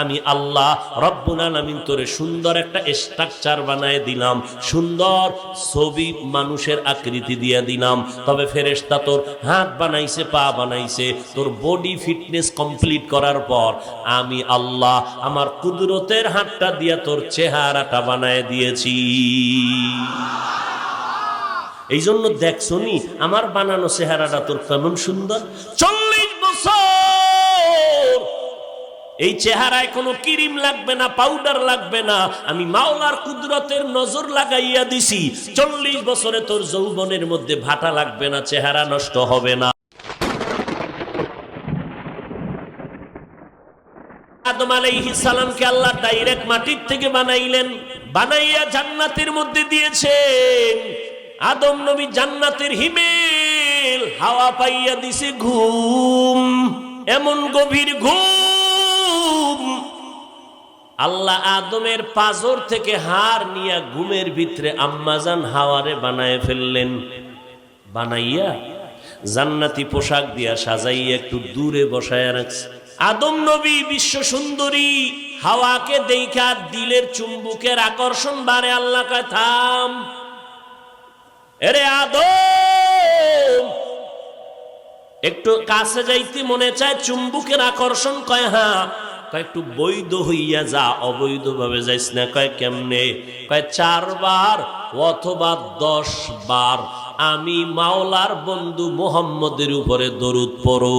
আমি আল্লাহ রব্বুল আলামিন তোরে সুন্দর একটা স্ট্রাকচার বানায় দিলাম, সুন্দর ছবি মানুষের আকৃতি দিয়ে দিলাম। তবে ফেরেশতা তোর হাত বানাইছে, পা বানাইছে, তোর বডি ফিটনেস কমপ্লিট করার পর আমি আল্লাহ আমার কুদরতের হাতটা দিয়া তোর চেহারাটা বানায় দিয়েছি। এই জন্য দেখছনি আমার বানানো চেহারাটা তোর কেমন সুন্দর। 40 বছর এই চেহারায় কোনো ক্রিম লাগবে না, পাউডার লাগবে না, আমি মাওলার কুদরতের নজর লাগাইয়া দিছি। 40 বছরে তোর যৌবনের মধ্যে ভাটা লাগবে না, চেহারা নষ্ট হবে না। আদম আলাইহিস সালামকে আল্লাহ ডাইরেক্ট মাটির থেকে বানাইলেন, বানাইয়া জান্নাতের মধ্যে দিয়েছেন। আদম নবী জান্নাতের হিমেল হাওয়া পাইয়া দিছে ঘুম, এমন গভীর ঘুম আল্লাহ আদমের পাজর থেকে হাড় নিয়া ঘুমের ভিতরে আম্মাজান হাওয়ারে বানায় ফেললেন। বানাইয়া জান্নাতি পোশাক দিয়া সাজাইয়া একটু দূরে বসায় রাখছে। আদম নবী বিশ্ব সুন্দরী হাওয়াকে দেখা দিলের চুম্বুকের আকর্ষণ বাড়ে। আল্লাহ কয় থাম, এরে আদম, একটু কাছে যাইতে মনে চায়, চুম্বুকের আকর্ষণ। কয় হ্যাঁ। কয় একটু বৈধ হইয়া যা, অবৈধ ভাবে যাইস না। কয় কেমনে? কয় 4 বার অথবা 10 বার আমি মাওলার বন্ধু মুহাম্মদের উপরে দরুদ পড়ো।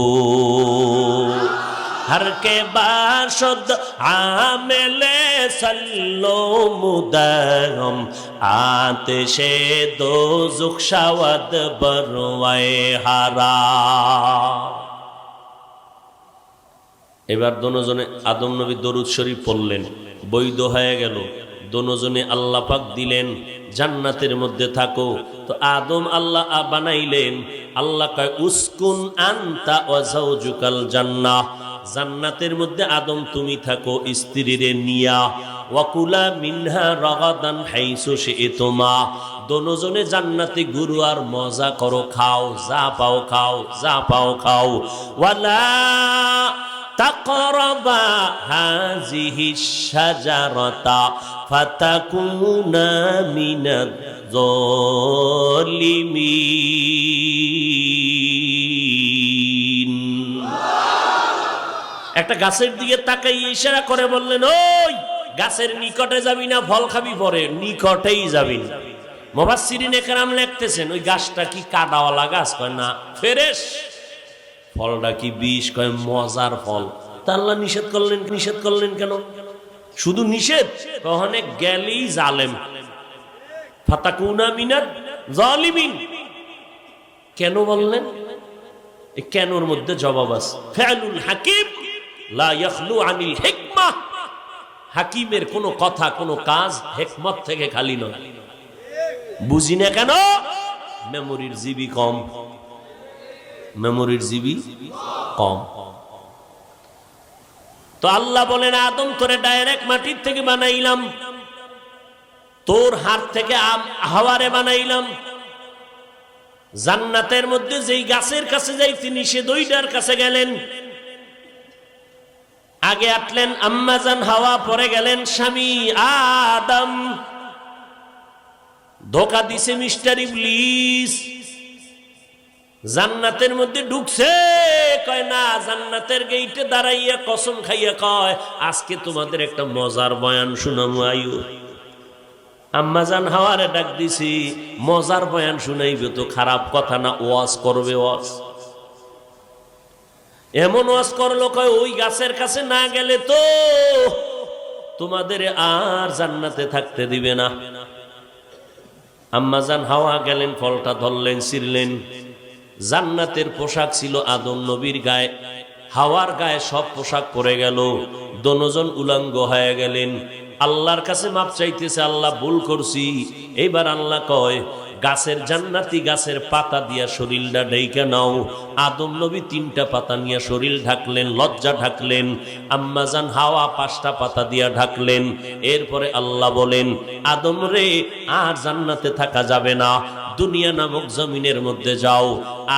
हर के बाशद आमेले सल्लो मुदगम आतिशे दोज़ुख शवद बरवाए हारा। এবার দোনোজনে আদম নবী দরুদ শরীফ পড়লেন, বৈধ হয়ে গেল। দোনোজনে আল্লাহ পাক দিলেন জান্নাতের মধ্যে থাকো। তো আদম আল্লাহ বানাইলেন। আল্লাহ কয় উসকুন আনতা ওয়া যাওজুকাল জান্নাহ, জান্নাতের মধ্যে আদম তুমি থাকো স্ত্রীরে নিয়া। ওয়াকুলা মিনহা রাগাদান হাইসু শি'তুমা, দোনোজনে জান্নাতে ঘুরো আর মজা করো, খাও, যা পাও খাও, যা পাও খাও। ওয়ালা তাকরাবা হাযিহিশ শাজারাতা ফাতাকুনা মিনাজ যালিমিন। একটা গাছের দিকে তাকাই ইশারা করে বললেন, ওই গাছের নিকটে যাবি না, ফল খাবি পরে, নিকটেই যাবি না। মুফাসসিরিনে কেরাম লিখতেছেন ওই গাছটা কি কাঁটাওয়ালা গাছ? কয় না, ফ্রেশ। ফলটা কি বিষ? কয় মজার ফল। তা আল্লাহ নিষেধ করলেন কেন? শুধু নিষেধ, কখনে গেলেই জালেম, ফাতাকুনা মিনাজ জালিমিন। কেন বললেন? এই কেনর মধ্যে জবাব আছে। ফাআলুল হাকিম লা ইয়াখলু আনিল হিকমাহ, হাকিমের কোনো কথা কোনো কাজ হিকমত থেকে খালি নয়। বুঝি না কেন? মেমোরির জিবি কম, মেমোরির জিবি কম। তো আল্লাহ বলেন আদম তোরে ডাইরেক্ট মাটির থেকে বানাইলাম, তোর হাত থেকে হাওয়ারে বানাইলাম। জান্নাতের মধ্যে যেই গাছের কাছে যাইতে নিষেধ ওইটার কাছে গেলেন। আগে আটলেন আম্মাজান হাওয়া, পরে গেলেন স্বামী আদম। ধোকা দিছে মিস্টার ইবলিস। জান্নাতের মধ্যে ঢুকছে, কয় না, জান্নাতের গেইটে দাঁড়াইয়া কসম খাইয়া কয় আজকে তোমাদের একটা মজার বয়ান শুনামু আইও। আম্মাজান হাওয়ারে ডাক দিছি, মজার বয়ান শুনাইবে তো খারাপ কথা না, ওয়াজ করবে। ওয়াজ এমন ওয়াজ করলো, কয় ওই গাছের কাছে না গেলে তো তোমাদের আর জান্নাতে থাকতে দিবে না। আম্মাজান হাওয়া গেলেন, ফলটা ধরলেন, ছিঁড়লেন। জান্নাতের পোশাক ছিল আদম নবীর গায়ে, হাওয়ার গায়ে সব পোশাক পরে গেল। দোনোজন উলঙ্গ হয়ে গেলেন। আল্লাহর কাছে মাপ চাইতেছে, আল্লাহ ভুল করছি। এইবার আল্লাহ কয় গাছের জান্নাতি গাছের পাতা দিয়া শরীরটা ঢেকে নাও, আদম নবী 3টা পাতা নিয়ে শরীর ঢাকলেন, লজ্জা ঢাকলেন, আম্মাজান হাওয়া 5টা পাতা দিয়া ঢাকলেন। এরপরে আল্লাহ বলেন, আদম রে আর জান্নাতে থাকা যাবে না, দুনিয়া নামক জমিনের মধ্যে যাও।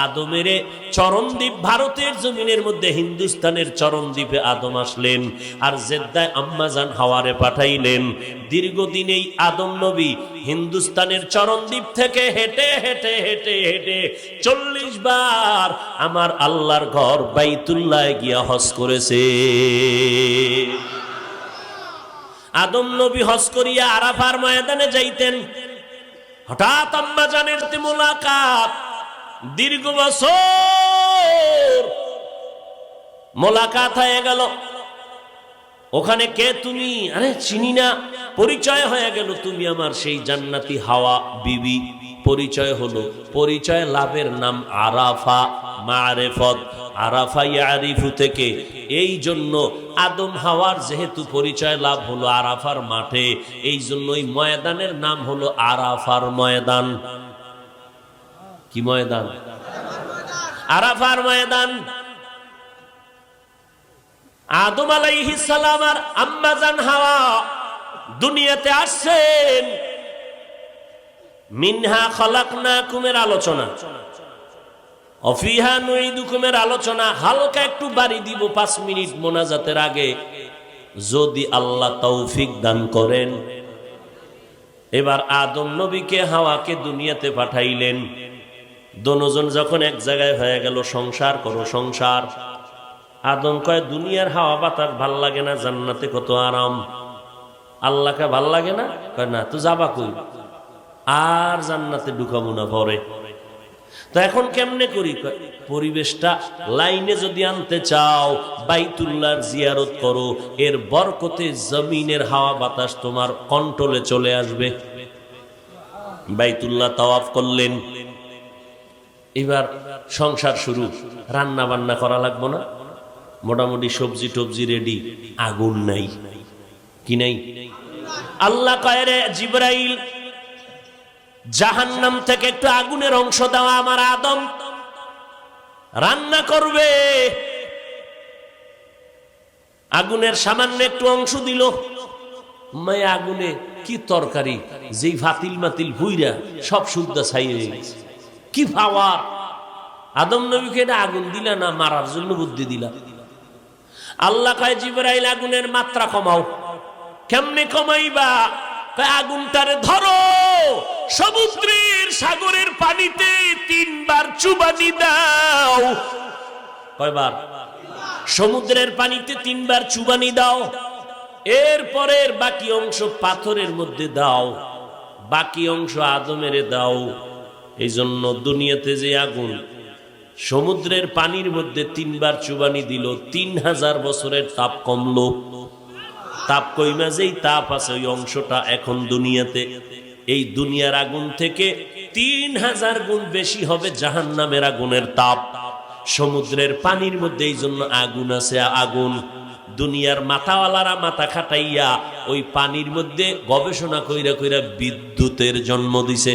আদমের চরণদ্বীপ ভারতের জমিনের মধ্যে, হিন্দুস্তানের চরণদ্বীপে আদম আসলেন, আর জেদ্দায় আম্মাজান হাওয়ারে পাঠাইলেন। দীর্ঘদিন এই আদম নবী হিন্দুস্তানের চরণদ্বীপ থেকে হেঁটে হেঁটে হেঁটে হেঁটে 40 বার আমার আল্লাহর ঘর বাইতুল্লাহ গিয়া হজ করেছে। আদম নবী হজ করিয়া আরাফার ময়দানে যাইতেন। হঠাৎ আম্মাজানের সাথে মোলাকাত, দীর্ঘ বছর মোলাকাত হয়ে গেল। ওখানে কে তুমি? আরে চিনি না। পরিচয় হয়ে গেল, তুমি আমার সেই জান্নাতি হাওয়া বিবি। পরিচয় হলো, পরিচয় লাভের নাম আরাফা, মারেফত। আরাফা ইয়ারিফু থেকে, এই জন্য আদম হাওয়ার যেহেতু পরিচয় লাভ হলো আরাফার মাঠে, এই জন্য ওই ময়দানের নাম হলো আরাফার ময়দান। কি ময়দান? আরাফার ময়দান। আদম আলাইহিস সালাম আর আম্মাজান হাওয়া দুনিয়াতে আসছেন। মিনহা খলাকনাকুমের আলোচনা, অফিহা নুইদুকুমের আলোচনা হালকা একটু বাড়ি দিব 5 মিনিট মোনাজাতের আগে, যদি আল্লাহ তৌফিক দান করেন। এবার আদম নবীকে হাওয়াকে দুনিয়াতে পাঠাইলেন। দোনোজন যখন এক জায়গায় হয়ে গেল, সংসার করো সংসার। আদম কয়, দুনিয়ার হাওয়া বাতাস ভাল লাগে না, জান্নাতে কত আরাম। আল্লাহকে ভাল লাগে না? কয় না, তো যাবা কই? আর জান্নাতে ঢুকাবো না পরে। তো এখন কেমনে করি? পরিবেশটা লাইনে যদি আনতে চাও, বাইতুল্লাহর জিয়ারত করো, এর বরকতে জমিনের হাওয়া বাতাস তোমার কন্ট্রোলে চলে আসবে। বাইতুল্লাহ তাওয়াফ করলেন। এবার সংসার শুরু, রান্না বান্না করা লাগবো না? মোটামুটি সবজি টবজি রেডি, আগুন নাই। কি নাই? আল্লাহ কয়, রে জিবরাইল, জাহান্নাম থেকে একটু আগুনের অংশ দেওয়া আমার আদম রান্না করবে। আগুনের সামান্য একটু অংশ দিল। মায়া আগুনে কি তরকারি, যেই ফাতিল মাতিল ভুইরা সব সুদ্ধা ছাইয়ে গেছে। কি পাওয়ার! আদম নবীকে এটা আগুন দিলা না মারার জন্য বুদ্ধি দিলা? আল্লাহ কয়, জিবরাইল আগুনের মাত্রা কমাও। কেমনে কমাইবা? আগুনটারে ধরো, সমুদ্রের সাগরের পানিতে 3 বার চুবানি দাও। কয়বার? সমুদ্রের পানিতে 3 বার চুবানি দাও। এরপরের বাকি অংশ পাথরের মধ্যে দাও, বাকি অংশ আদমের দাও। এই জন্য দুনিয়াতে যে আগুন সমুদ্রের পানির মধ্যে 3 বার চুবানি দিল, 3000 বছরের তাপ কমলো। তাপ কইমা যেই তাপ আছে, ওই অংশটা এখন দুনিয়াতে, এই দুনিয়ার আগুন থেকে 3000 গুণ বেশি হবে জাহান্নামের আগুনের তাপ। সমুদ্রের পানির মধ্যে এই জন্য আগুন আছে। আগুন দুনিয়ার মাথাওয়ালারা মাথা খাটাইয়া ওই পানির মধ্যে গবেষণা কইরা কইরা বিদ্যুতের জন্ম দিছে।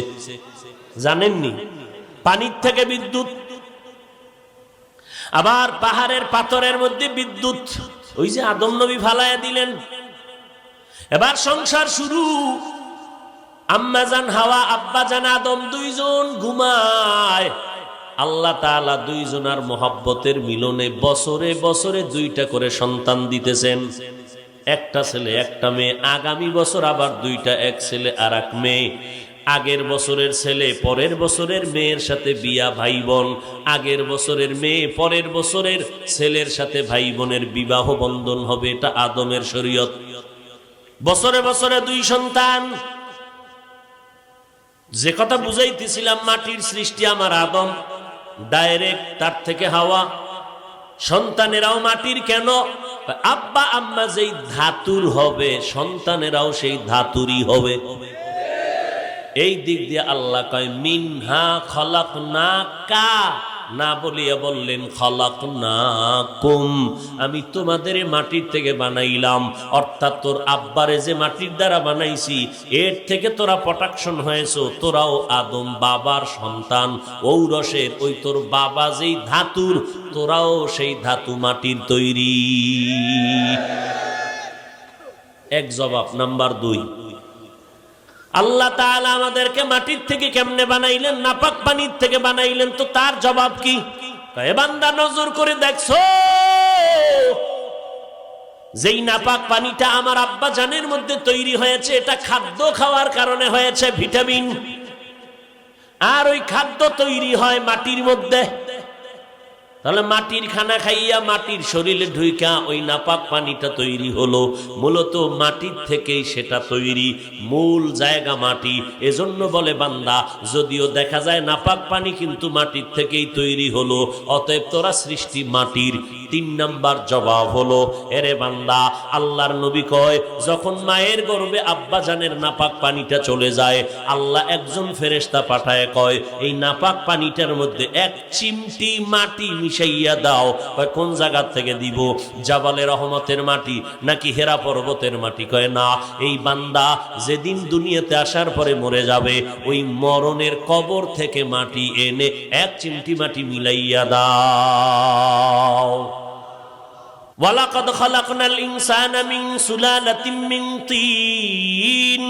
জানেননি? পানির থেকে বিদ্যুৎ। আবার পাহাড়ের পাথরের মধ্যে বিদ্যুৎ, ওই যে আদম নবী ফালাইয়া দিলেন। এবার সংসার শুরু। আম্মাজান হাওয়া, আব্বাজান আদম, 2 জন ঘুমায়। আল্লাহ তাআলা 2 জনার মহব্বতের মিলনে বছরে বছরে 2টা করে সন্তান দিতেছেন। একটা ছেলে একটা মেয়ে। আগামী বছর আবার 2টা, এক ছেলে আর এক মেয়ে। আগের বছরের ছেলে পরের বছরের মেয়ের সাথে বিয়া, ভাই বোন। আগের বছরের মেয়ে পরের বছরের ছেলের সাথে ভাই বোনের বিবাহ বন্ধন হবে। এটা আদমের শরীয়ত। বছরে বছরে 2 সন্তান। যে কথা বুঝাইতেছিলাম, মাটির সৃষ্টি আমার আদম, ডাইরেক্ট তার থেকে হাওয়া। সন্তানেরাও মাটির। কেন? আব্বা আম্মা যেই ধাতুর হবে, সন্তানেরাও সেই ধাতুরই হবে। এই দিক দিয়ে আল্লাহ কয়, মিনহা খলাকনাকা না বলিয়া বললেন খালাকনাকুম, আমি তোমাদের মাটির থেকে বানাইলাম। অর্থাৎ তোর আব্বারে যে মাটির দ্বারা বানাইছি এর থেকে তোরা প্রোটেকশন হয়েছো, তোরাও আদম বাবার সন্তান, ঔরসের। ওই তোর বাবা যেই ধাতুর, তোরাও সেই ধাতু মাটির তৈরি। এক জবাব। নাম্বার 2, আল্লাহ তাআলা আমাদেরকে মাটির থেকে কেমনে বানাইলেন? নাপাক পানির থেকে বানাইলেন। তো তার জবাব কি? এ বান্দা নজর করে দেখছো, যেই নাপাক পানিটা আমার আব্বা জানের মধ্যে তৈরি হয়েছে, এটা খাদ্য খাওয়ার কারণে হয়েছে, ভিটামিন। আর ওই খাদ্য তৈরি হয় মাটির মধ্যে। তাহলে মাটির খানা খাইয়া মাটির শরীরে ঢুইকা ওই নাপাক পানিটা তৈরি হলো। মূলত মাটির থেকেই সেটা তৈরি, মূল জায়গা মাটি। এজন্য বলে বান্দা, যদিও দেখা যায় নাপাক পানি, কিন্তু মাটির থেকেই তৈরি হলো, অতএব তোরা সৃষ্টি মাটির। 3 নাম্বার জবাব হলো, এরে বান্দা, আল্লাহর নবী কয়, যখন মায়ের গর্ভে আব্বা জানের নাপাক পানিটা চলে যায়, আল্লাহ একজন ফেরেশতা পাঠায়, কয় এই নাপাক পানিটার মধ্যে 1 চিমটি মাটি মিশাইয়া দাও। কয় কোন জায়গা থেকে দিব? জাবালে রহমতের মাটি নাকি হেরা পর্বতের মাটি? কয় না, এই বান্দা যেদিন দুনিয়াতে আসার পরে মরে যাবে, ওই মরণের কবর থেকে মাটি এনে 1 চিমটি মাটি মিলাইয়া দাও। ওয়ালাকাদ খালাকনাল ইনসানা মিন সুলালাতিন মিন তিন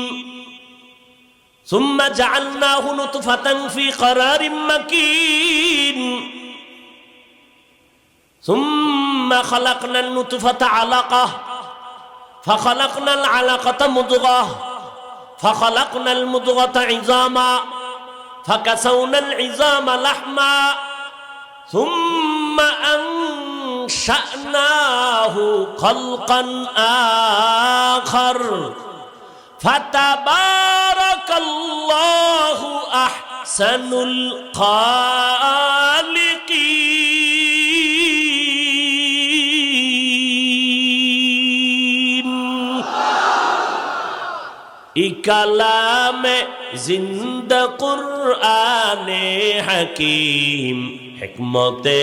সুম্মা জাআলনাহু নুতফাতান ফি ক্বারারিন মাকিন সুম্মা খালাকনান নুতফাতা আলাকাহ ফাখালাকনাল আলাকাতা মুদগাহ ফাখালাকনাল মুদগাতা ইযামা ফাকাসাউনাল ইযামা লাহমা সুম্মা আনশা'নাহু খালকান আখার ফাতাবারাকাল্লাহু আহসানুল খালিকিন। ই কালামে জিন্দা কুরআনে হাকিম হিকমতে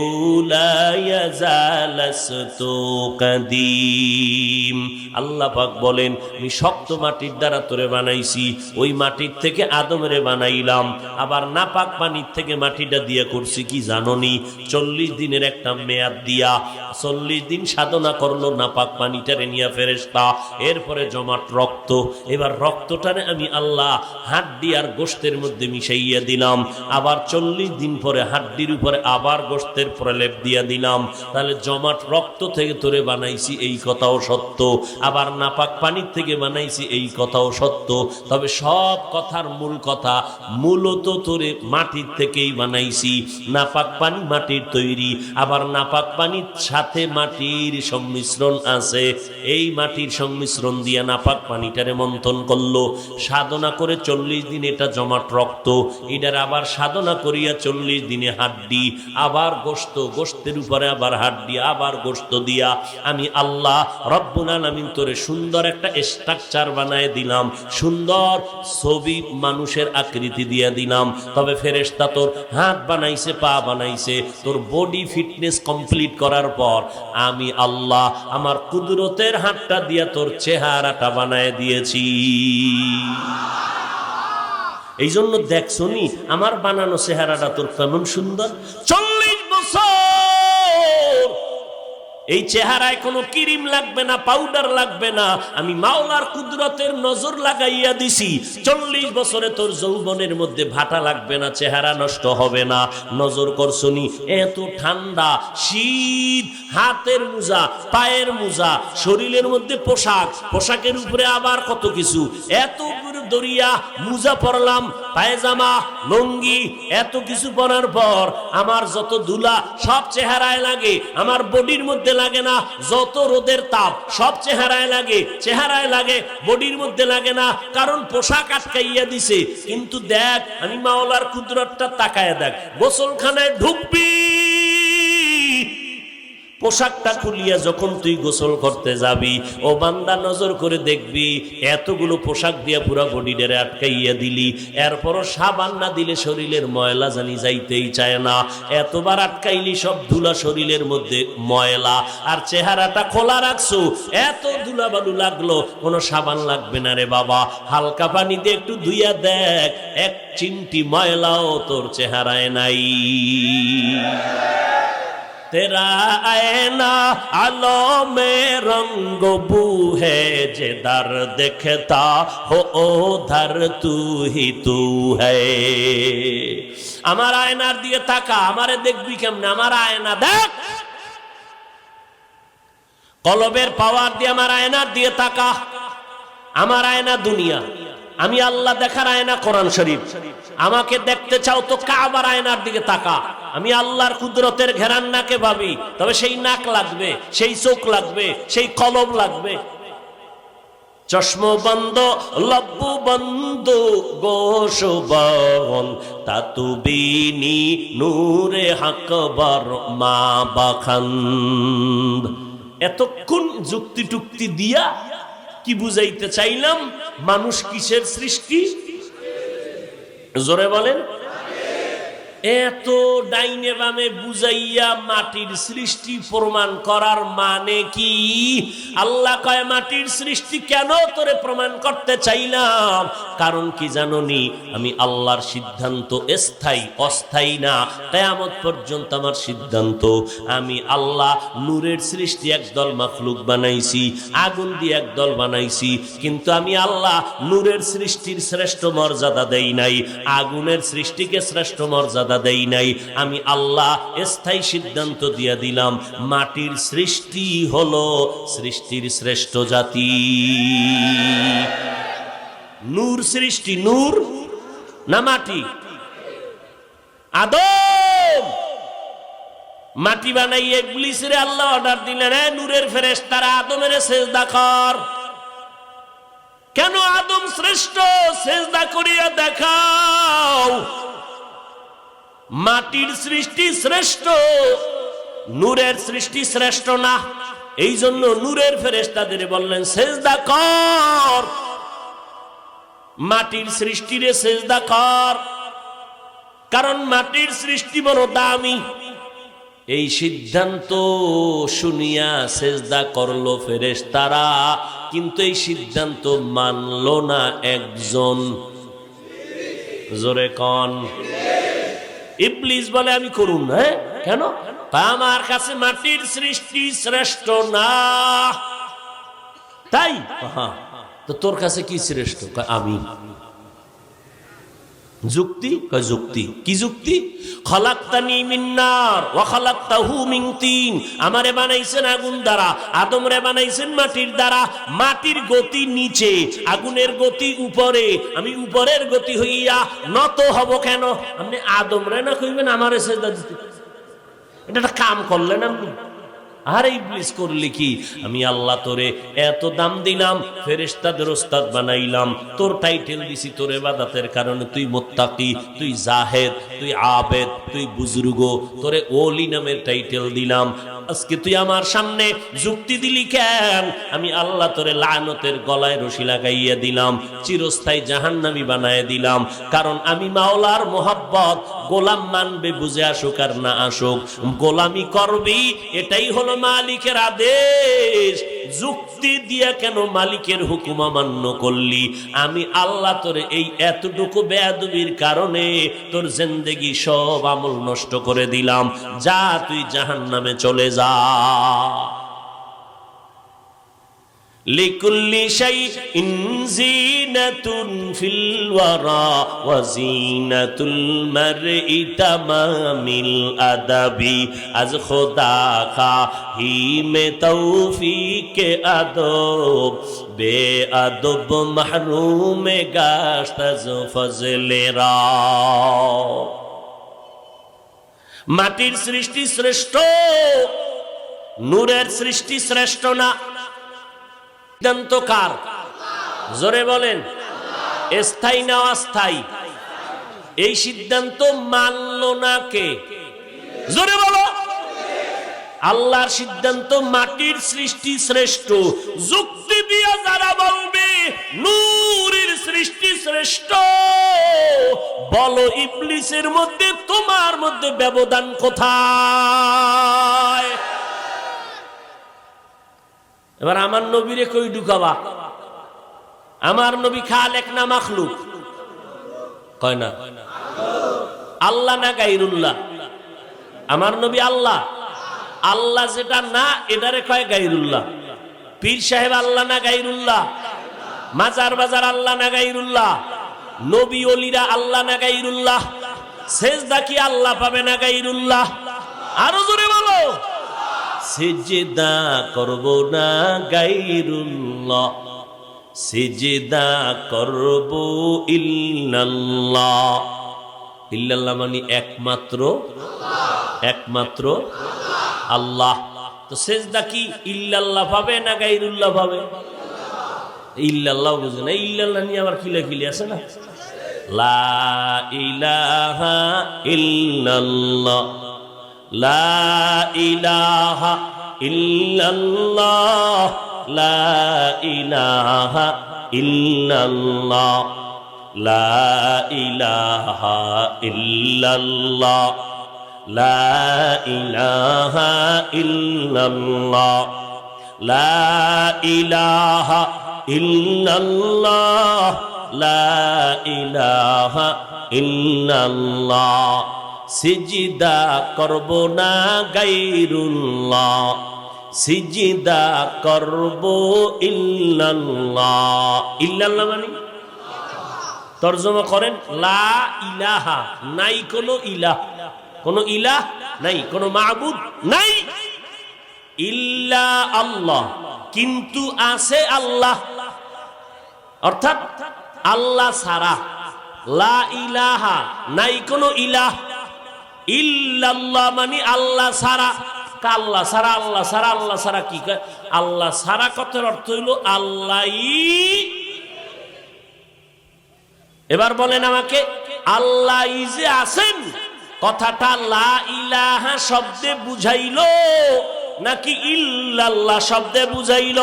উলায়া জালাস্তু কাদিম। আল্লাহ পাক বলেন, আমি শক্ত মাটির দ্বারা তোরে বানাইছি, ওই মাটির থেকে আদমরে বানাইলাম। আবার নাপাক পানির থেকে মাটিটা দিয়া করছি কি জাননি? 40 দিনের একটা মেয়াদ দিয়া 40 দিন সাধনা করলো নাপাক পানিটারে নিয়া ফেরেশতা। এরপরে জমাট রক্ত। এবার রক্তটারে আমি আল্লাহ হাড্ডি আর গোশতের মধ্যে মিশাইয়া দিলাম। আবার 40 দিন পরে হাড্ডির উপরে আবার গোশতের প্রলেপ দিয়া দিলাম। তাহলে জমাট রক্ত থেকে তোরে বানাইছি, এই কথাও সত্য। আবার নাপাক পানির থেকে বানাইছি, এই কথাও সত্য। তবে সব কথার মূল কথা, মূলত তোরে মাটির থেকেই বানাইছি। নাপাক পানি মাটির তৈরি, আবার নাপাক পানির সাথে মাটির সংমিশ্রণ আছে। এই মাটির সংমিশ্রণ দিয়া নাপাক পানিটারে মন্থন করলো। সাধনা করে 40 দিন এটা জমাট রক্ত। এটার আবার সাধনা করিয়া 40 দিনে হাড্ডি, আবার গোশত, গোশতের উপরে আবার হাড্ডি, আবার গোশত দিয়া আমি আল্লাহ রব্বুল আলামিন তোরে সুন্দর একটা স্ট্রাকচার বানায় দিলাম, সুন্দর ছবি মানুষের আকৃতি দিয়া দিলাম। তবে ফেরেশতা তোর হাত বানাইছে, পা বানাইছে, তোর বডি ফিটনেস কমপ্লিট করার পর আমি আল্লাহ আমার কুদরতের হাতটা দিয়া তোর চেহারাটা বানায় দিয়েছি। এই জন্য দেখছো নি আমার বানানো চেহারাটা তোর কেমন সুন্দর। 40 বছর এই চেহারায় কোনো ক্রিম লাগবে না, পাউডার লাগবে না। আমি মাওলার কুদরতের নজর লাগাইয়া দিছি। 40 বছরে তোর যৌবনের মধ্যে ভাটা লাগবে না, চেহারা নষ্ট হবে না। নজর করছো নি? এত ঠান্ডা, শীত, হাতের মোজা, পায়ের মোজা, শরীরের মধ্যে পোশাক, পোশাকের উপরে আবার কত কিছু, এত দরিয়া মোজা পরলাম, পায়জামা, লুঙ্গি, এত কিছু পরার পর আমার যত ধুলা সব চেহারায় লাগে, আমার বডির মধ্যে লাগে না। যত রোদের তাপ সব চেহারায় লাগে, চেহারায় লাগে, বডির মধ্যে লাগে না, কারণ পোশাক আটকাইয়া দিছে। কিন্তু দেখ, আমি মাওলার কুদরতটা তাকায় দেখ, গোসলখানায় ঢুকবি, পোশাকটা খুলিয়া যখন তুই গোসল করতে যাবি, ও বান্দা নজর করে দেখবি এতগুলো পোশাক দিয়া পুরা বডিটারে আটকাইয়া দিলি, এরপরও সাবান না দিলে শরীরের ময়লা জানি যাইতেই চায় না। এতবার আটকাইলি, সব ধুলা শরীরের মধ্যে ময়লা, আর চেহারাটা খোলা রাখছো, এত ধুলা বালু লাগলো, কোনো সাবান লাগবে না রে বাবা। হালকা পানি দিয়ে একটু ধুইয়া দেখ, এক চিমটি ময়লাও তোর চেহারায় নাই। तेरा आईना आलो में रंग बू है जे दर देखता हो उधर तू ही तू है। আমার আয়নার দিকে তাকা, আমারে দেখবি কেমনে? আমার আয়না দেখ, কলবের পাওয়ার দিয়ে আমার আয়নার দিয়ে তাকা। আমার আয়না দুনিয়া, আমি আল্লাহ দেখার আয়না কোরআন শরীফ। আমাকে দেখতে চাও তো কাবার আয়নার দিকে তাকা। আমি আল্লাহর কুদরতের ঘেরান নাকে ভাবি, তবে সেই নাক লাগবে, সেই চোখ লাগবে, সেই কলব লাগবে। চশমো বন্ধ লব্বু বন্ধ গোশ বন তাতুবিনি নূরে হাকবর মা বাখান্দ। এতক্ষণ যুক্তি টুক্তি দিয়া কি বুঝাইতে চাইলাম? মানুষ কিসের সৃষ্টি? জোরে বলেন। এত ডাইনে বামে বুঝাইয়া মাটির সৃষ্টি প্রমাণ করার মানে কি? আল্লাহ কয় মাটির সৃষ্টি কেন তোরে প্রমাণ করতে চাইলাম? কারণ কি জানোনি? আমি আল্লাহর সিদ্ধান্ত স্থায়ী, অস্থায়ী না। কিয়ামত পর্যন্ত আমার সিদ্ধান্ত। আমি আল্লাহ নূরের সৃষ্টি একদল মাখলুক বানাইছি, আগুন দিয়ে একদল বানাইছি, কিন্তু আমি আল্লাহ নূরের সৃষ্টির শ্রেষ্ঠ মর্যাদা দেই নাই, আগুনের সৃষ্টিকে শ্রেষ্ঠ মর্যাদা দেই নাই। আমি আল্লাহ স্থায়ী সিদ্ধান্ত দিয়া দিলাম, মাটির সৃষ্টি হলো সৃষ্টির শ্রেষ্ঠ জাতি। নূর সৃষ্টি, নূর না মাটি? আদম মাটি বানাইয়ে ইবলিসের আল্লাহ অর্ডার দিলেন, নূরের ফেরেশতারা আদমের সেজদা কর। কেন? আদম শ্রেষ্ঠ, সেজদা করিয়া দেখাও। মাটির সৃষ্টি শ্রেষ্ঠ, নূরের সৃষ্টি শ্রেষ্ঠ না। এই জন্য নূরের ফেরেশতাদের বললেন সেজদা কর, মাটির সৃষ্টিরে সেজদা কর, কারণ মাটির সৃষ্টি বড় দামি। এই সিদ্ধান্ত শুনিয়া সেজদা করলো ফেরেশতারা, কিন্তু এই সিদ্ধান্ত মানলো না একজন। জোরে কন। ইবলিস বলে আমি করুন না। কেন? আমার কাছে মাটির সৃষ্টি শ্রেষ্ঠ না। তাই? তো তোর কাছে কি শ্রেষ্ঠ? আমি। যুক্তি? যুক্তি কি যুক্তি? খলাকতানি মিন নার ওয়া খলাকতাহু মিন তিন। আমারে বানাইছেন আগুন দ্বারা, আদমরে বানাইছেন মাটির দ্বারা। মাটির গতি নিচে, আগুনের গতি উপরে। আমি উপরের গতি হইয়া নত হব কেন? আপনি আদমরে না কইবেন আমারে সেজদা দিতে? এটা একটা কাম করলেন আপনি। আর ইবলিস করলি কি? আমি আল্লাহ তোরে এত দাম দিলাম, ফেরেশতাদের ওস্তাদ বানাইলাম, তোর টাইটেল দিছি তোর ইবাদতের কারণে। তুই মুত্তাকি, তুই জাহেদ, তুই আবেদ, তুই বুজুর্গ, তোরে ওলি নামের টাইটেল দিলাম। আজকে তুই আমার সামনে যুক্তি দিলি কেন? আমি আল্লাহ তোরে লানতের গলায় রশি লাগাইয়া দিলাম, চিরস্থায়ী জাহান্নামী বানায় দিলাম। কারণ আমি মাওলার মোহাব্বত, গোলাম মানবে বুঝে আসুক আর না আসুক, গোলামি করবি, এটাই হলো মালিকের আদেশ। যুক্তি দিয়া কেন মালিকের হুকুম অমান্য করলি? আমি আল্লাহ তোরে এই এতটুকু বেয়াদবির কারণে তোর জিন্দেগি সব আমল নষ্ট করে দিলাম। যা, তুই জাহান্নামে চলে যা। লিকুল্লি শাইইন জিনাতুন ফিল ওয়ারা ওয়া জিনাতুল মারই তামামিল আদাবি। আজ খোদা খাহি মে তৌফিক আদব, বে আদব মাহরুম গাশত আজ ফজলে রা। মাটির সৃষ্টি শ্রেষ্ঠ, নূরের সৃষ্টি শ্রেষ্ঠ না। সিদ্ধান্ত কার? জোরে বলেন। স্থায়ী না অস্থায়ী? এই সিদ্ধান্ত মানলো না কে? জোরে বলো। আল্লাহর সিদ্ধান্ত মাটির সৃষ্টি শ্রেষ্ঠ। যুক্তি দিয়া যারা বলবে নূরের সৃষ্টি শ্রেষ্ঠ, বলো ইবলিসের মধ্যে তোমার মধ্যে ব্যবধান কোথায়? এবার আমার নবীরে কই ঢুকাবা? আমার নবী খালেক না মাখলুক? কয় না। আল্লাহ না গায়রুল্লাহ? আমার নবী আল্লাহ। আল্লাহ যেটা না এটারে কয় গায়রুল্লাহ। পীর সাহেব আল্লাহ না গায়রুল্লাহ? মাজার বাজার আল্লাহ না গায়রুল্লাহ? নবী ওলিরা আল্লাহ না গায়রুল্লাহ? সেজদা কি আল্লাহ পাবে না গায়রুল্লাহ? আরো জোরে বলো। সেজদা করব না গায়রুল্লাহ, সেজদা করব ইল্লাল্লাহ। ইল্লাল্লাহ মানে একমাত্র, একমাত্র আল্লাহ। তো সেজদা কি ইল্লাল্লাহ পাবে না গায়রুল্লাহ পাবে? ইল্লাল্লাহ বুঝে না। ইল্লাল্লাহ নিয়ে আবার খিলাখিলি আছে না। লা ইলাহা ইল্লাল্লাহ, লা ইলাহা ইল্লাল্লাহ, লা ইলাহা ইল্লাল্লাহ, লা ইলাহা ইল্লাল্লাহ, লা ইলাহা ইল্লাল্লাহ, লা ইলাহা ইল্লাল্লাহ, লা ইলাহা ইল্লাল্লাহ। সিজদা করব না গায়রুল্লাহ, সিজদা করব ইল্লাল্লাহ। ইল্লাল্লাহ মানে তরজমা করেন লা ইলাহা, নাই কোনো ইলাহ, কোনো ইলাহ নাই, কোনো মাবুদ নাই, ইল্লা আল্লাহ, কিন্তু আছে আল্লাহ। অর্থাৎ আল্লাহ ছাড়া, লা ইলাহা নাই কোনো ইলাহ, ইল্লাল্লাহ মানে আল্লাহ ছাড়া। আল্লাহ ছাড়া, আল্লাহ ছাড়া, আল্লাহ ছাড়া কি? আল্লাহ ছাড়া কথার অর্থ হইল আল্লাহই। এবার বলেন আমাকে, আল্লাহ যে আছেন কথাটা লা ইলাহা শব্দে বুঝাইল নাকি ইল্লাল্লাহ শব্দে বুঝাইল?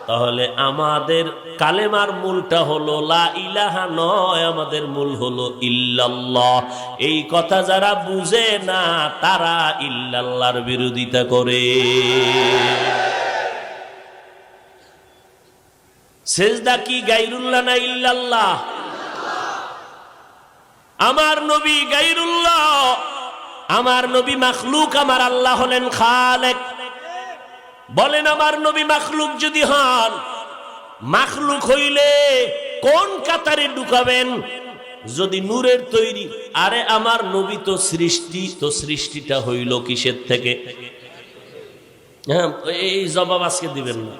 তাহলে আমাদের কালেমার মূলটা হলো লা ইলাহা নয়, আমাদের মূল হলো ইল্লাল্লাহ। এই কথা যারা বুঝে না তারা ইল্লাল্লাহর বিরোধিতা করে। সেজদা কি গায়রুল্লাহ না ইল্লাল্লাহ? আমার নবী গায়রুল্লাহ, আমার নবী মাখলুক, আমার আল্লাহ হলেন খালেক। বলেন আমার নবী মাখলুক যদি হন, মাখলুক হইলে কোন কাতারে ঢুকাবেন? যদি নূরের তৈরি, আরে আমার নবী তো সৃষ্টি, তো সৃষ্টিটা হইল কিসের থেকে? হ্যাঁ, এই জবাব আজকে দিবেন না,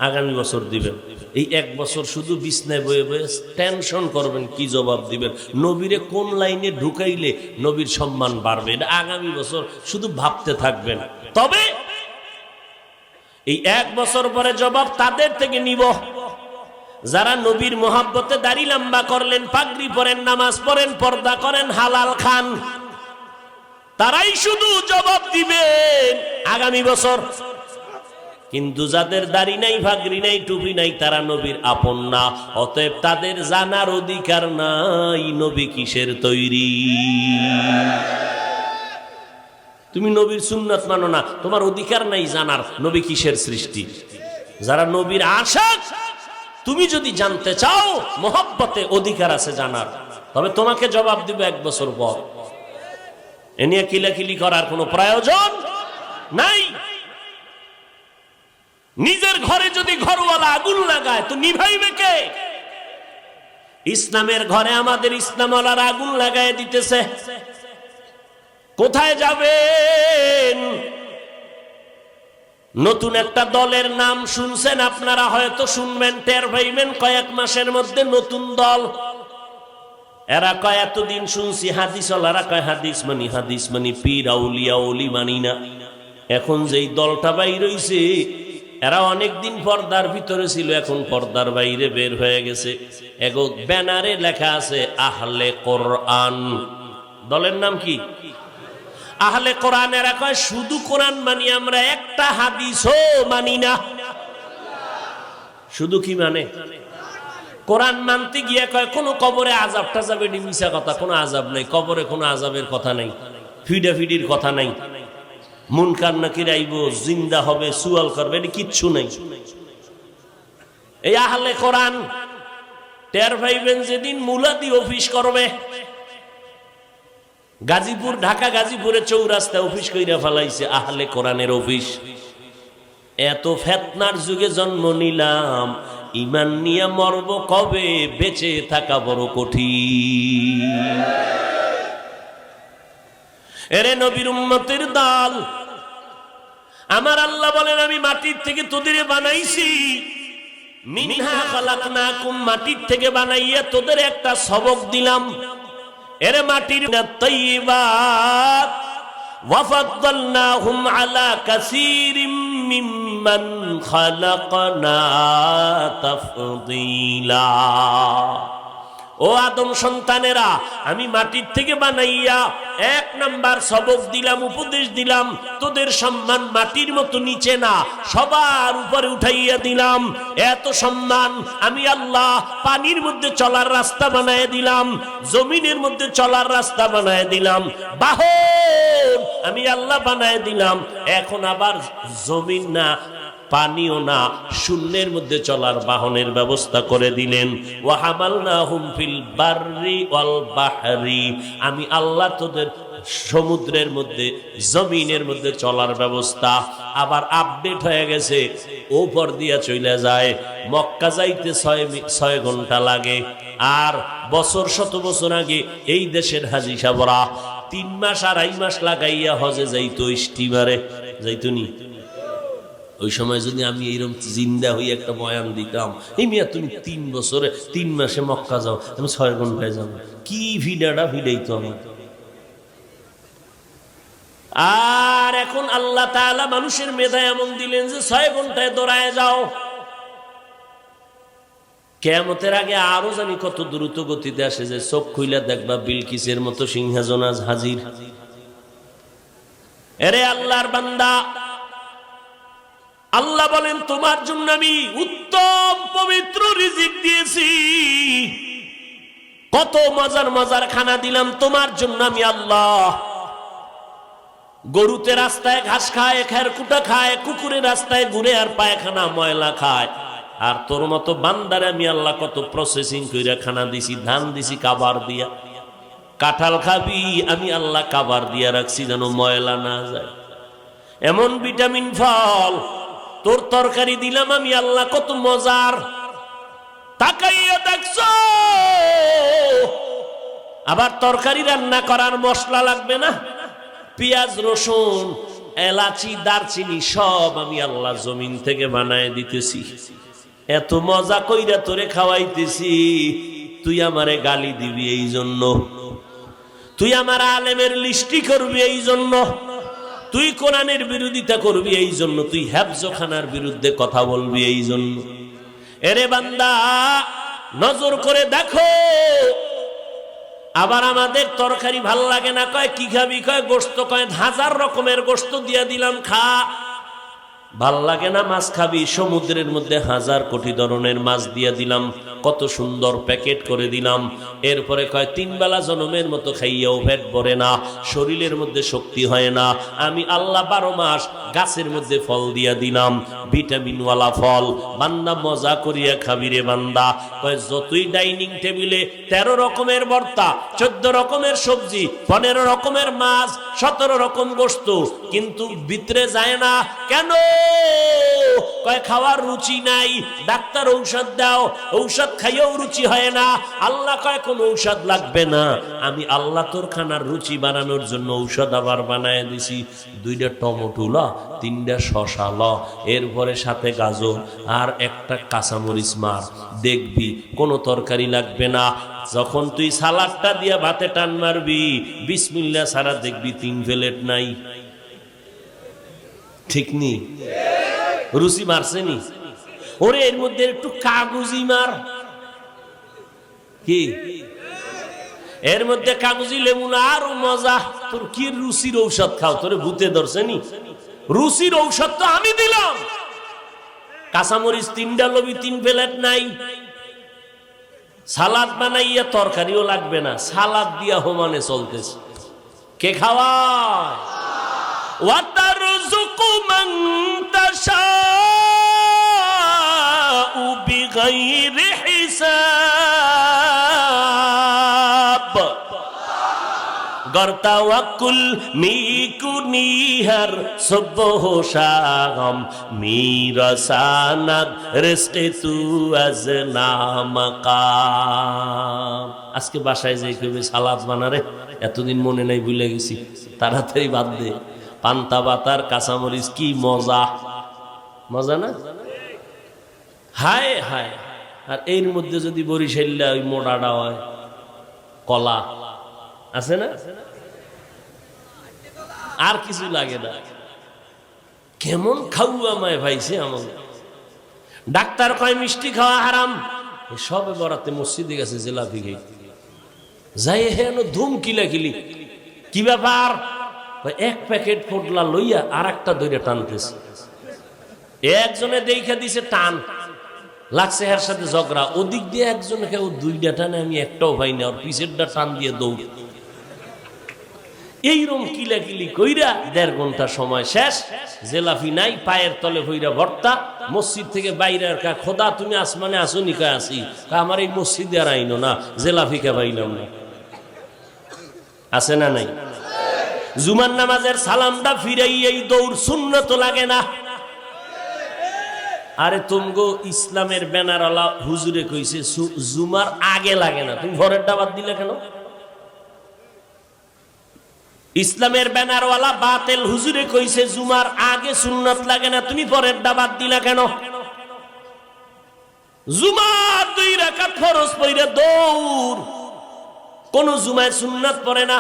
আগামী বছর দিবেন। এই এক বছর শুধু বিছনায় বয়ে বয়ে টেনশন করবেন কি জবাব দিবেন, নবীরে কোন লাইনে ঢুকাইলে নবীর সম্মান বাড়বে, এটা আগামী বছর শুধু ভাবতে থাকবেন। তবে এই এক বছর পরে জবাব তাদের থেকে নিব যারা নবীর মোহাব্বতে দাড়ি লম্বা করলেন, পাগড়ি পরেন, নামাজ পড়েন, পর্দা করেন, হালাল খান, তারাই শুধু জবাব দিবেন আগামী বছর। কিন্তু যাদের দাড়ি নাই, পাগড়ি নাই, টুপি নাই, তারা নবীর আপন না, অতএব তাদের জানার অধিকার নাই নবী কিসের তৈরি। তুমি নবীর সুন্নাত মানো না, তোমার অধিকার নাই জানার নবী কিসের সৃষ্টি। যারা নবীর আশিক, তুমি যদি জানতে চাও মোহাব্বতে অধিকার আছে জানার, তবে তোমাকে জবাব দিব এক বছর পর। এ নিয়ে কিলাকিলি করার কোনো প্রয়োজন নাই। নিজের ঘরে যদি ঘরওয়ালা আগুন লাগায় তো নিভাইবে কে? ইসলামের ঘরে আমাদের ইসলামওয়ালারা আগুন লাগায় দিতেছে। কোথায় যাবেন? নতুন একটা দলের নাম শুনছেন আপনারা, হয়তো শুনবেন, টের পাইবেন কয়েক মাসের মধ্যে নতুন দল। এরা কয় এতদিন শুনছি হাদিস, ওলারা কয় হাদিস মানি পীর আউলিয়া ওলি মানি না। এখন যেই দলটা বাইর হইছে, এরা অনেকদিন পর্দার ভিতরে ছিল, এখন পর্দার বাইরে বের হয়ে গেছে। এগো ব্যানারে লেখা আছে আহলে কোরআন। দলের নাম কি? আহলে কোরআনেরা কয় শুধু কোরআন মানি আমরা, একটা হাদিসও মানি না। শুধু কি মানে? কোরআন মানতে গিয়ে কয় কোন কবরে আযাব টাযাব, এটি মিছা কথা, কোনো আযাব নাই কবরে, কোনো আযাবের কথা নাই, ফিডাফিডির কথা নাই, মুনকার নাকির আইব, জিন্দা হবে, সুয়াল করবে, এটি কিচ্ছু নাই। এই আহলে কোরআন টের পাইবেন যেদিন মুলাদি অফিস করবে, গাজীপুর, ঢাকা গাজীপুরে চৌরাস্তায় অফিস কইরা ফেলাইছে আহলে কোরআনের অফিস। এত ফেতনার যুগে জন্ম নিলাম, ইমান নিয়ে মরব কবে, বেঁচে থাকা বড় কঠিন। এরে নবীর উম্মতের দল, আমার আল্লাহ বলেন আমি মাটির থেকে তোদের বানাইছি, মিনহা খালাকনাকুম, মাটির থেকে বানাইয়া তোদের একটা সবক দিলাম। এরে মাটির তাইয়্যিবাত ওয়া ফাদ্দালনাহুম আলা কাসীরিম মিম্মান খালাকনা তাফদীলা। ও আদম সন্তানেরা, আমি মাটির থেকে বানাইয়া এক নাম্বার সবক দিলাম, উপদেশ দিলাম, তোদের সম্মান মাটির মতো নিচে না, সবার উপরে উঠাইয়া দিলাম। এত সম্মান আমি আল্লাহ পানির মধ্যে চলার রাস্তা বানায় দিলাম, জমিনের মধ্যে চলার রাস্তা বানায় দিলাম, বাহন আমি আল্লাহ বানায় দিলাম। এখন আবার জমিন না, পানিও না, শূন্যের মধ্যে চলার বাহনের ব্যবস্থা করে দিলেন। ওয়া হামালনাহুম ফিল বাররি ওয়াল বাহরি, আমি আল্লাহ তোদের সমুদ্রের মধ্যে, জমিনের মধ্যে চলার ব্যবস্থা আবার আপডেট হয়ে গেছে, উপর দিয়া চলে যায়। মক্কা যাইতে 6 ঘন্টা লাগে, আর বছর শত বছর আগে এই দেশের হাজী সাহেবরা 3 মাস 2.5 মাস লাগাইয়া হজে যাইতো, স্টিমারে যাইতো নি। ওই সময় যদি আমি এইরকম জিন্দা হয়ে একটা বয়ান দিতাম, এই মিয়া তুমি 3 বছরে 3 মাসে মক্কা যাও, আমি 6 ঘন্টায় যাবো, কি ভিডাটা ভিড়াইতো আমি। আর এখন আল্লাহ তাআলা মানুষের মেধা এমন দিলেন যে 6 ঘন্টায় দৌড়ায় যাও। কিয়ামতের আগে আরো জানি কত দ্রুত গতিতে আসে, যে চোখ খুইলা দেখবা বিলকিসের মতো সিংহাসন আজ হাজির। এরে আল্লাহর বান্দা, আল্লাহ বলেন তোমার জন্য আমি উত্তম পবিত্র রিজিক দিয়েছি, কত মজার মজার খানা দিলাম তোমার জন্য আমি আল্লাহ। গরুতে রাস্তায় ঘাস খায়, খেরকুটা খায়, কুকুরের রাস্তায় ঘুরে আর পায়খানা ময়লা খায়, আর তোর মতো বান্দারে আমি আল্লাহ কত প্রসেসিং কইরা খানা দিছি, ধান দিছি কাবার দিয়া। কাঁঠাল খাবি, আমি আল্লাহ কাবার দিয়া রাখছি যেন ময়লা না যায়। এমন ভিটামিন ফল তোর তরকারি দিলাম আমি আল্লাহ, কত মজার। তাকাইয়া দেখছো, আবার তরকারি রান্না করার মশলা লাগবে না, পেঁয়াজ রসুন এলাচি দারচিনি সব আমি আল্লাহ জমিন থেকে বানায় দিতেছি। এত মজা কইরা তোরে খাওয়াইতেছি, তুই আমারে গালি দিবি এই জন্য, তুই আমার আলেমের লিস্টি করবি এই জন্য, তুই কোরআনের বিরোধিতা করবি এই জন্য, তুই হেফজখানার বিরুদ্ধে কথা বলবি এই জন্য। এরে বান্দা নজর করে দেখো, আবার আমাদের তরকারি ভাল লাগে না, কয় কি খাবি, কয় গোশত, কয় 1000 রকমের গোশত দিয়া দিলাম খা। ভাল লাগে না মাছ খাবি, সমুদ্রের মধ্যে 1000 কোটি ধরনের মাছ দিয়া দিলাম, কত সুন্দর প্যাকেট করে দিলাম। এরপরে কয় 3 বেলা জনমের মতো খাইয়াও পেট ভরে না, শরীরের মধ্যে শক্তি হয় না, আমি আল্লাহ 12 মাস গাছের মধ্যে ফল দিয়া দিলাম, ভিটামিনওয়ালা ফল। বান্দা মজা করিয়া খাবি রে বান্দা। কয় যতই ডাইনিং টেবিলে 13 রকমের ভর্তা, 14 রকমের সবজি, 15 রকমের মাছ, 17 রকম গোশত, কিন্তু ভিতরে যায় না কেন? কয় খাওয়ার রুচি নাই, ডাক্তার ঔষধ দাও, ঔষধ খাইয়েও রুচি হয় না। আল্লাহ কয় কোন ঔষধ লাগবে না, আমি আল্লাহ তোর খানার রুচি বানানোর জন্য ঔষধ আবার বানায় দিছি। 2টা টমেটো ল, 3টা শশা ল, এরপরে সাথে গাজর আর একটা কাঁচামরিচ মার, দেখবি কোনো তরকারি লাগবে না। যখন তুই সালাদটা দিয়া ভাতে টান মারবি, বিসমিল্লাহ ছাড়া দেখবি 3 প্লেট নাই। ঠিক নি? রুচি মারছে নি? ওরে এর মধ্যে একটু কাগজি মার, কি এর মধ্যে কাগজি লেবু না, আরো মজা। তোর কি রুচির ঔষধ খাও, তোরে ভূতে ধরছে নি? রুচির ঔষধ তো আমি দিলাম। কাঁচামরিচ 3টা লবি, 3 প্লেট নাই। সালাদ বানাইয়া তরকারিও লাগবে না, সালাদ দিয়া হোমানে চলতেছে। কে খাওয়ায়? ওয়াতারযুকু মান তাশাউ বিগাইরি হিসাব। গর্তাওয়াকুল মিকুনিহার সুবহ শাম মিরাসানাত রিজকে তু আজনা মাকাম। আজকে বাসায় যাই কইবে সালাদ বানারে, এতদিন মনে নাই, ভুলে গেছি, তাড়াতাড়ি বাদ দে। পান্তা বাতার কাঁচামরিচ কি মজা, মজা না? হায় হায়। আর এর মধ্যে যদি বরিশাল্লা ওই মোড়াটা হয়, কলা আছে না, আর কিছু লাগে না। কেমন খাওয়া মায় ভাইছে আমার। ডাক্তার কয় মিষ্টি খাওয়া হারাম, সবে বরাতে মসজিদে গেছে জিলাপি খাই, যাই হেন ধুম কিলাকিলি। কি ব্যাপার? এক প্যাকেট ফোটলা লইয়া আর একটা ধরে টানতেছে। একজনে দেখা দিছে টান লাগছে, এর সাথে ঝগড়া। ওদিক দিয়ে একজনে কেউ 2টা টানে, আমি একটাও পাই না, ওর পিছেরটা টান দিয়ে দৌড়। এইরকম কিলাকিলি কইরা 1.5 ঘন্টা সময় শেষ। জেলাফি নাই, পায়ের তলে হইরা ভর্তা। মসজিদ থেকে বাইরে আর খোদা তুমি আসমানে আসো নি? কয় আসি। আমার এই মসজিদে আর আইনো না, জেলাফি কে পাইলাম না। আছে না নাই? জুমার নামাজের সালামটা ফিরাই এই দৌড়, সুন্নত লাগে না। আরে তুমগো ইসলামের ব্যানারওয়ালা হুজুরে কইছে জুমার আগে লাগে না, তুমি ভোরের ডাবাত দিলে কেন? ইসলামের ব্যানারওয়ালা বাতেল হুজুরে কইছে জুমার আগে সুন্নাত লাগে না, তুমি পরের ডাবাত দিলা কেন? জুমার 2 রাকাত ফরজ পড়ে দৌড়, কোন জুমায় সুন্নাত পড়ে না।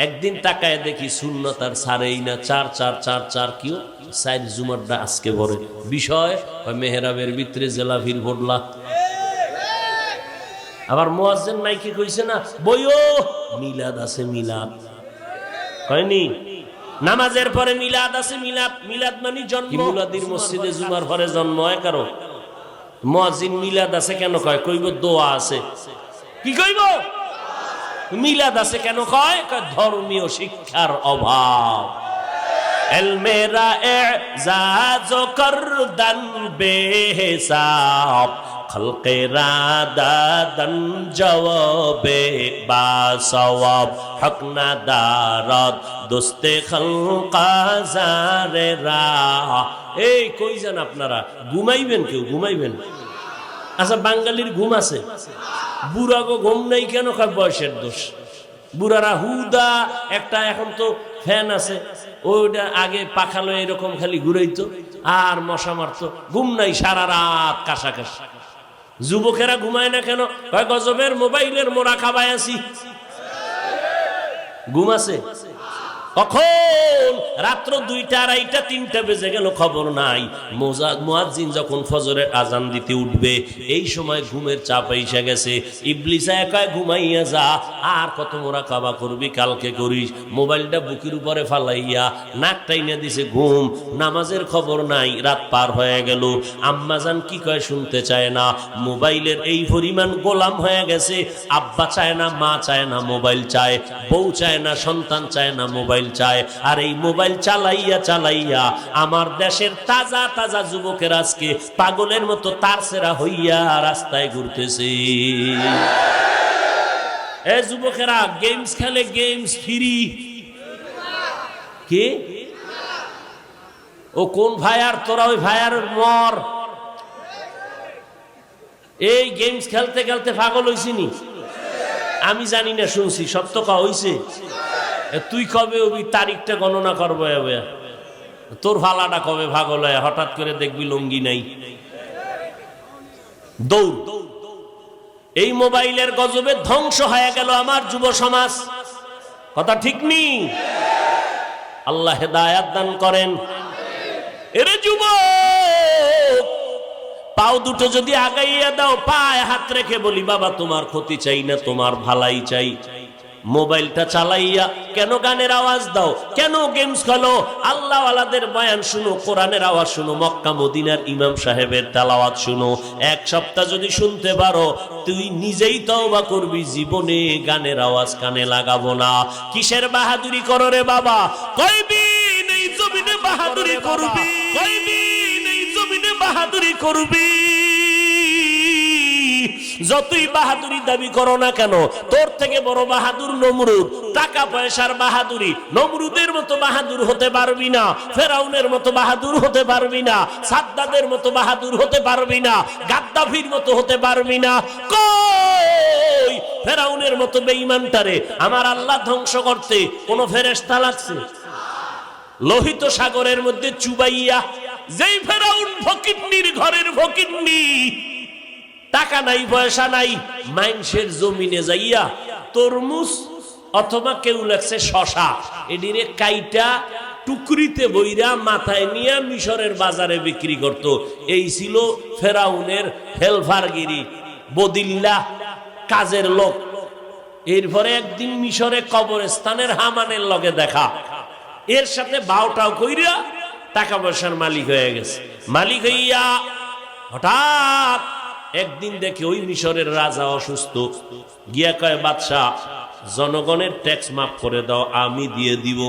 একদিন তাকায় দেখি সুন্নাত আর ছাড়েই না, 4 কিও 4 জুমারটা আজকে পড়ে। বিষয় মেহরাবের ভিতরে জেলাফির ভোটলা। আবার মুয়াজ্জিন মাইকে কইছে না, বইও মিলাদ আছে, মিলাদ হয়নি? নামাজের পরে মিলাদ আছে, মিলাদ। মিলাদ মানে জন্ম। মিলাদির মসজিদে জুমার পরে জন্ম হয় কারো? মুয়াজ্জিন মিলাদ আছে কেন কয়? কইব দোয়া আছে। কি কইব? মিলাদ আছে কেন কয়? ধর্মীয় শিক্ষার অভাব। এলমেরা এজাজ করদান বেহিসাব, খলকেরা দাদান জওয়াবে বা সওয়াব, হক না দারদ দোস্তে খলকা জারেরা। এই কই যান আপনারা? ঘুমাইবেন? কেউ ঘুমাইবেন? আচ্ছা, বাঙালির ঘুম আছে, বুড়াগো ঘুম নাই কেন? কয় বয়সের দোষ। বুড়ারা হুদা একটা, এখন তো ফ্যান আছে, ওইটা আগে পাখা লয়ে এরকম খালি ঘুরাইতো আর মশা মারতো, ঘুম নাই, সারা রাত কাশাকাশি। যুবকেরা ঘুমায় না কেন? কয় গজবের মোবাইলের মোড়া খাবায় আছি। ঘুম আছে কখন? রাত্র 2টা, 2:30, 3টা বেজে গেল, খবর নাই। মুয়াজ্জিন যখন ফজরের আজান দিতে উঠবে, এই সময় ঘুমের চাপ এসে গেছে। ইবলিস একা ঘুমাইয়া যা, আর কত মোরাকাবা করবি, কালকে করিস। মোবাইলটা বুকের উপরে ফালাইয়া নাক টাইনা দিছে ঘুম, নামাজের খবর নাই, রাত পার হয়ে গেল। আম্মাজান কি কয় শুনতে চায় না। মোবাইলের এই পরিমাণ গোলাম হয়ে গেছে, আব্বা চায় না, মা চায় না, মোবাইল চায়। বউ চায় না, সন্তান চায় না, মোবাইল চায়। আর এই মোবাইল চালাইয়া চালাইয়া আমার দেশের তাজা তাজা যুবকের আজকে পাগলের মতো তারছেরা হইয়া রাস্তায় ঘুরতেছে। এ যুবকেরা গেমস খেলে, গেমস ফ্রি। কি ও কোন ভাইয়ার? তোরা ওই ভাইয়ার মর। এই গেমস খেলতে খেলতে পাগল হইছিনি? আমি জানি না, শুনছি। সত্য কা হইছে? তুই কবে ওই তারিখটা গণনা করবো? তোর ভালাটা কবে পাগল হয়? হঠাৎ করে দেখবি লঙ্গি নাই, দৌড়। এই মোবাইলের গজবে ধ্বংস হয়ে গেল আমার যুব সমাজ। কথা ঠিক নি? আল্লাহ হেদায়াত দান করেন। এরে যুবক, পাও দুটো যদি আগাইয়া দাও, পায়ে হাত রেখে বলি বাবা তোমার ক্ষতি চাই না, তোমার ভালাই চাই। মোবাইলটা চালাইয়া কেন গানের আওয়াজ দাও, কেন গেমস খেলো? আল্লাহ ওয়ালাদের বয়ান শুনো, কোরআনের আওয়াজ শুনো, মক্কা মদিনার ইমাম সাহেবের তেলাওয়াত শুনো। এক সপ্তাহ যদি শুনতে পারো, তুই নিজেই তওবা করবি, জীবনে গানের আওয়াজ কানে লাগাবো না। কিসের বাহাদুরি করো রে বাবা? কয়দিন এই জমিনে বাহাদুরি করবি, কয়দিন এই জমিনে বাহাদুরি করবি? যতই বাহাদুরি দাবি করো না কেন, তোর থেকে বড় বাহাদুর নমরুদ। টাকা পয়সার বাহাদুরি, নমরুদের মতো বাহাদুর হতে পারবি না, ফেরাউনের মতো বাহাদুর হতে পারবি না, সাদ্দাদের মতো বাহাদুর হতে পারবি না, গাদ্দাফির মতো হতে পারবি না। কই ফেরাউনের মতো বেঈমানটারে আমার আল্লাহ ধ্বংস করতে কোন ফেরেশতা লাগছে? লোহিত সাগরের মধ্যে চুবাইয়া যেই ফেরাউন ফকিন্নির ঘরের ফকিন্নি, টাকা নাই পয়সা নাই, মানুষের জমিনে যাইয়া তরমুজ অথবা কেউ লাগছে শশা, এদিনে কাইটা টুকরিতে বইরা মাথায় নিয়ে মিশরের বাজারে বিক্রি করত। এই ছিল ফেরাউনের হেলফারগিরি, বদিল্লা, কাজের লোক। এরপরে একদিন মিশরে কবরস্থানের হামানের লগে দেখা, এর সাথে বাউটাও কইরা টাকা পয়সার মালিক হয়ে গেছে। মালিক হইয়া হঠাৎ একদিন দেখে ওই মিশরের রাজা অসুস্থ, গিয়া কয়, বাদশাহ জনগণের ট্যাক্স মাফ করে দাও, আমি দিয়ে দিব।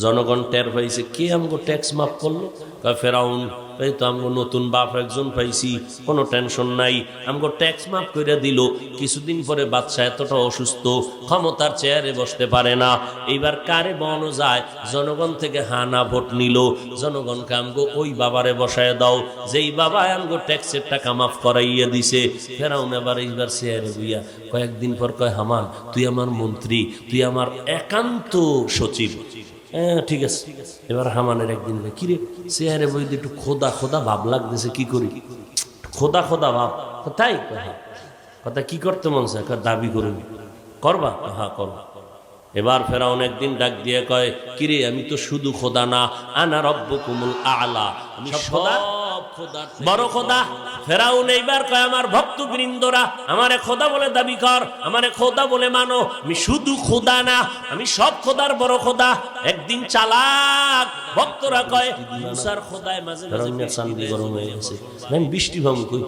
জনগণ টের পাইছে, কে আমগো ট্যাক্স মাফ করলো? কয় ফেরাউন। এই তো আমগো নতুন বাপ একজন পাইছি, কোনো টেনশন নাই, আমগো ট্যাক্স মাফ করে দিল। কিছুদিন পরে বাদশাহ এতটা অসুস্থ, ক্ষমতার চেয়ারে বসতে পারে না। এইবার কারে বনো যায়? জনগণ থেকে হানা ভোট নিল, জনগণকে আমগো ওই বাবারে বসায় দাও, যেই বাবা আমগো ট্যাক্সের টাকা মাফ করাইয়া দিছে। ফেরাউন এইবার চেয়ারে বুইয়া কয়েকদিন পর কয়, হামান তুই আমার মন্ত্রী, তুই আমার একান্ত সচিব। হ্যাঁ ঠিক আছে। এবার হামানের একদিন, কিরে চেহারে বই একটু খোদা খোদা ভাব লাগতেছে, কি করি? খোদা খোদা ভাব, তাই কথা কি করতে মন চায়? দাবি করবি, করবা? হ্যাঁ করবা। এবার ফেরাউন একদিন ডাক দিয়ে কয়, কিরে আমি তো শুধু খোদা না, আনা রব্বুকুমুল আলা, আমি সব খোদা, বড় খোদা। ফেরাউন এইবার কয়, আমার ভক্তবৃন্দরা আমারে খোদা বলে দাবি কর, আমারে খোদা বলে মানো, আমি শুধু খোদা না, আমি সব খোদার বড় খোদা। একদিন চালাক ভক্তরা কয়, মুসার খোদায় মাঝে মাঝে গরম হয়ে গেছে, বৃষ্টি ভাম কই।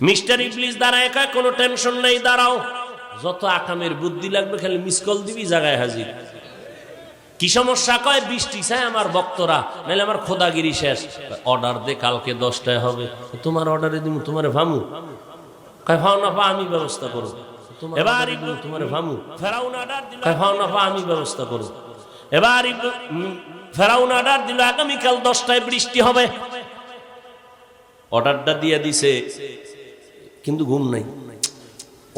মিস্টার ইবলিস দাঁড়ায় কয়, কোনো টেনশন নাই, দাঁড়াও, যত আকামের বুদ্ধি লাগবে খালি মিস কল দিবি, জায়গায় হাজির। কি সমস্যা? কয় বৃষ্টি চাই আমার ভক্তরা, নাহলে আমার খোদাগিরি শেষ। অর্ডার দে, কালকে 10টায় হবে। তোমার অর্ডারে দিব, তোমারে ভামু? কয় ভাও না পা, আমি ব্যবস্থা করব। এবার তোমারে ভামু? ফেরাউন অর্ডার দিল, কয় ভাও না পা, আমি ব্যবস্থা করব। এবার ফেরাউন অর্ডার দিল, আগামীকাল 10টায় বৃষ্টি হবে। অর্ডারটা দিয়ে দিছে, কিন্তু ঘুম নাই।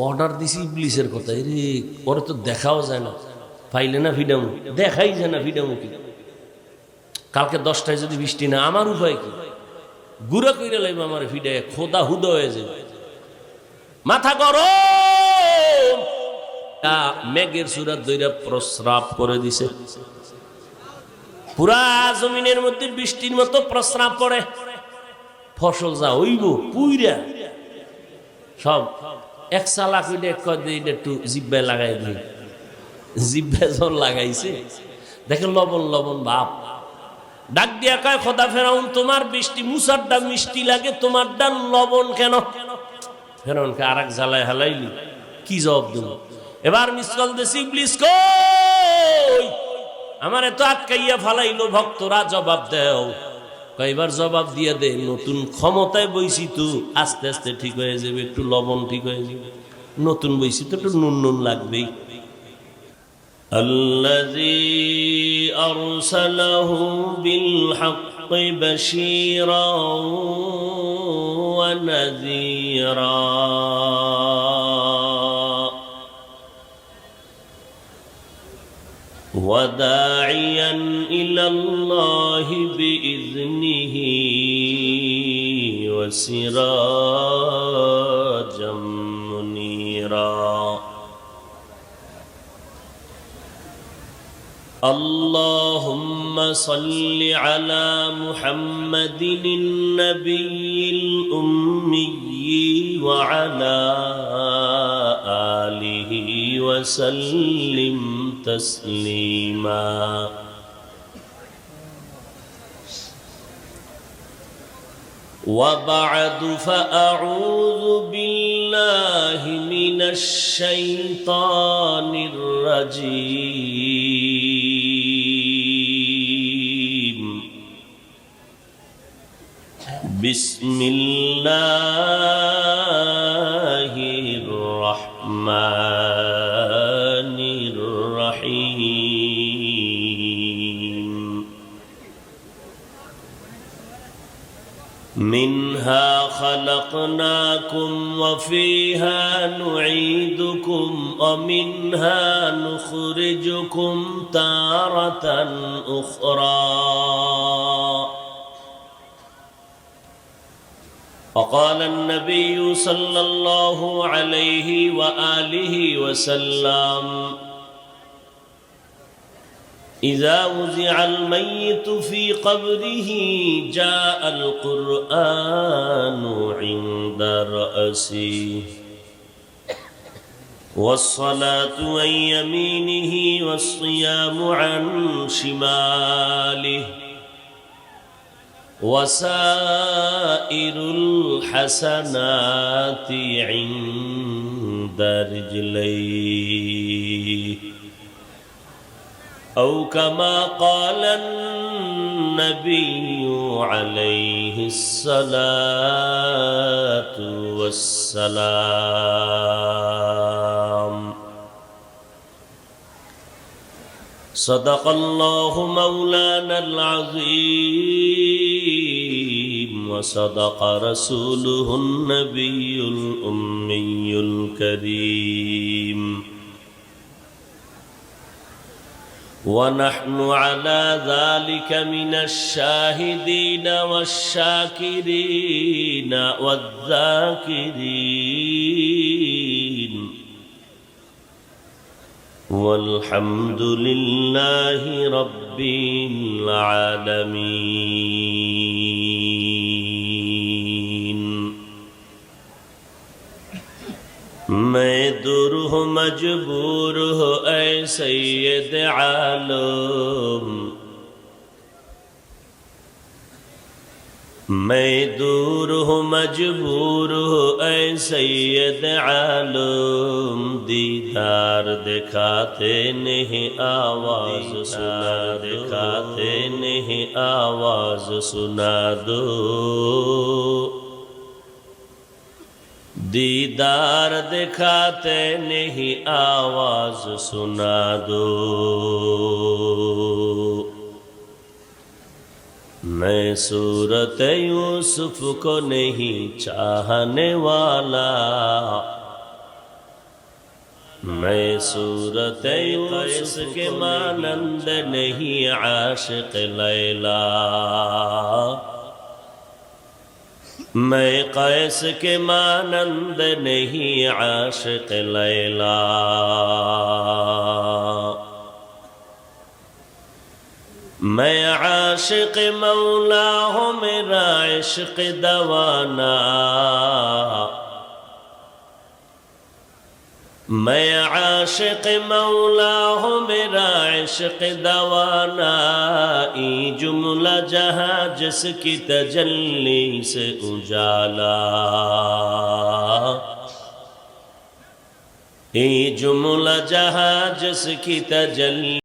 অর্ডার দিছি ইবলিসের কথা, রে পরে তো দেখাও যায় না, পাইলে না ভিডামু, দেখাই যায় না ভিডামু কি। কালকে 10টায় যদি বৃষ্টি না, আমার উপায় কি? গুড়া কইরা লাইব আমার ভিডায়, খোদা হুদা হয়ে যাবে। মাথা গরম, মেঘের সুরাত দইরা প্রস্রাব করে দিছে। পুরা জমিনের মধ্যে বৃষ্টির মতো প্রস্রাব পড়ে, ফসল যা হইব পুইরা সব এক চালাক একটু জিব্বায় লাগাই দিই। জিব্বায় যখন লাগাইছে দেখে লবণ লবণ ভাব, ডাক দিয়া কয়, খোদা ফেরাউন, তোমার বৃষ্টি মুসার ডাল মিষ্টি লাগে, তোমার ডাল লবণ কেন? ফেরাউনকে আর এক জ্বালায় হালাইলি, কি জবাব দেব? এবার মিস কল দিছি, ইবলিস কই, আমার এত আটকাইয়া ফালাইলো, ভক্তরা জবাব দেও। কয়বার জবাব দিয়ে দে, নতুন ক্ষমতায় বইছি তো, আস্তে আস্তে ঠিক হয়ে যাবে, একটু লবণ ঠিক হয়ে যাবে, নতুন বইছি তো একটু নুন নুন লাগবেই। الذي أرسله بالحق بشيرا ونذيرا وداعيا إلى الله بإذنه وسراجا منيرا اللهم صل على محمد النبي الأمي وعلى آله وسلم تسليما وبعد فأعوذ بالله من الشيطان الرجيم بسم الله الرحمن الرحيم منها خلقناكم وفيها نعيدكم ومنها نخرجكم تارة أخرى وقال النبي صلى الله عليه وآله وسلم إذا وضع الميت في قبره جاء القرآن عند رأسه والصلاة عن يمينه والصيام عن شماله وسائر الحسنات عند رجليه أو كما قال النبي عليه الصلاة والسلام صدق الله مولانا العظيم وصدق رسوله النبي الأمي الكريم ونحن على ذلك من الشاهدين والشاكرين والذاكرين والحمد لله رب العالمين मैं दूर हूँ मजबूर हो ऐ सैयद आलम मैं दूर हूँ मजबूर हो ऐ सैयद आलम दीदार दिखाते नहीं आवाज सुना दिखाते नहीं आवाज सुना दो दीदार दिखाते नहीं आवाज सुना दो मैं सूरत यूसुफ को नहीं चाहने वाला मैं सूरत यूसुफ के मानंद नहीं आशिक लैला मैं कैस के मानंद नहीं आशिक लैला मैं आशिक मौला हूँ मेरा इश्क दवाना मैं आशिक मौला हूँ मेरा इश्क दवाना ई जुमला जहाँ जिसकी तजल्ली से उजाला ई जुमला जहाँ जिसकी तजल्ली